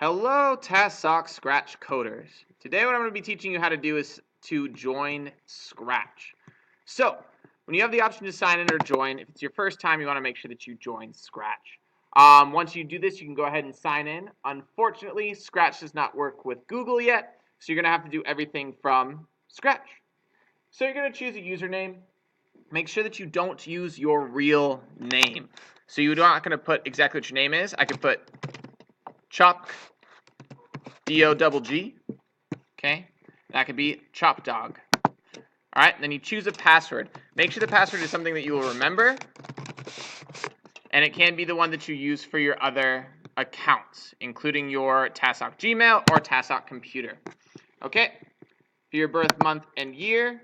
Hello, tasok Scratch coders. Today what I'm going to be teaching you how to do is to join Scratch. So, when you have the option to sign in or join, if it's your first time, you want to make sure that you join Scratch. Once you do this, you can go ahead and sign in. Unfortunately, Scratch does not work with Google yet, so you're going to have to do everything from Scratch. So you're going to choose a username. Make sure that you don't use your real name. So you're not going to put exactly what your name is. I could put Chop D-O-double-G, okay? That could be Chop Dog. All right, then you choose a password. Make sure the password is something that you will remember, and it can be the one that you use for your other accounts, including your tasok Gmail or tasok computer. Okay, for your birth month and year,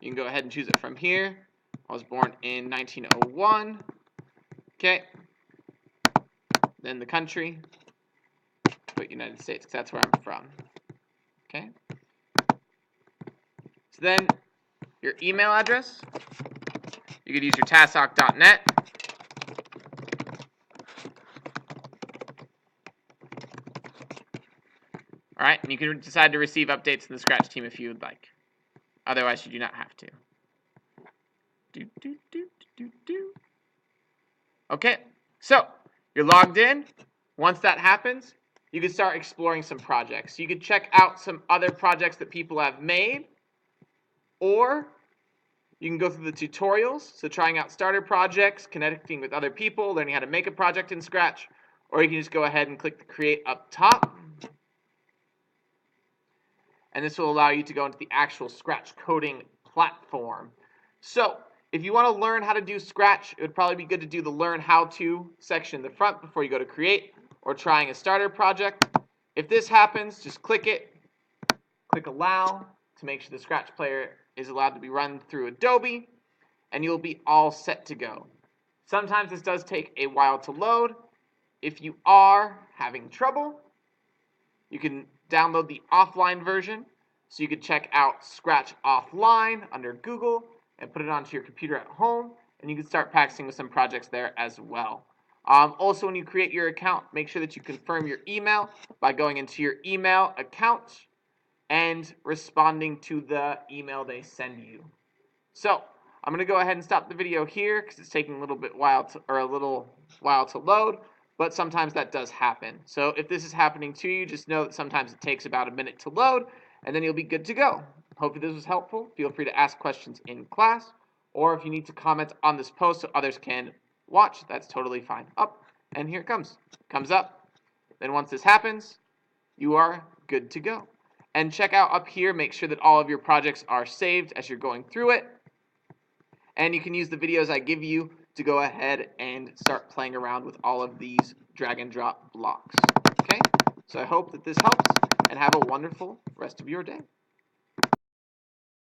you can go ahead and choose it from here. I was born in 1901. Okay, then the country, put United States, because that's where I'm from. Okay. So then, your email address, you could use your tasok.net. All right, and you can decide to receive updates in the Scratch team if you would like. Otherwise, you do not have to. Okay, so you're logged in. Once that happens, you can start exploring some projects. You can check out some other projects that people have made, or you can go through the tutorials, so trying out starter projects, connecting with other people, learning how to make a project in Scratch, or you can just go ahead and click the Create up top. And this will allow you to go into the actual Scratch coding platform. So, if you want to learn how to do Scratch, it would probably be good to do the Learn How To section in the front before you go to Create, or trying a starter project. If this happens, just click it, click Allow to make sure the Scratch player is allowed to be run through Adobe, and you'll be all set to go. Sometimes this does take a while to load. If you are having trouble, you can download the offline version, so you can check out Scratch offline under Google and put it onto your computer at home, and you can start practicing with some projects there as well. Also, when you create your account, make sure that you confirm your email by going into your email account and responding to the email they send you. So, I'm going to go ahead and stop the video here because it's taking a little while to load, but sometimes that does happen. So if this is happening to you, just know that sometimes it takes about a minute to load, and then you'll be good to go. Hopefully this was helpful. Feel free to ask questions in class, or if you need to comment on this post so others can watch, that's totally fine. Up, and here it comes. Comes up. Then once this happens, you are good to go. And check out up here, make sure that all of your projects are saved as you're going through it. And you can use the videos I give you to go ahead and start playing around with all of these drag and drop blocks. Okay? So I hope that this helps, and have a wonderful rest of your day.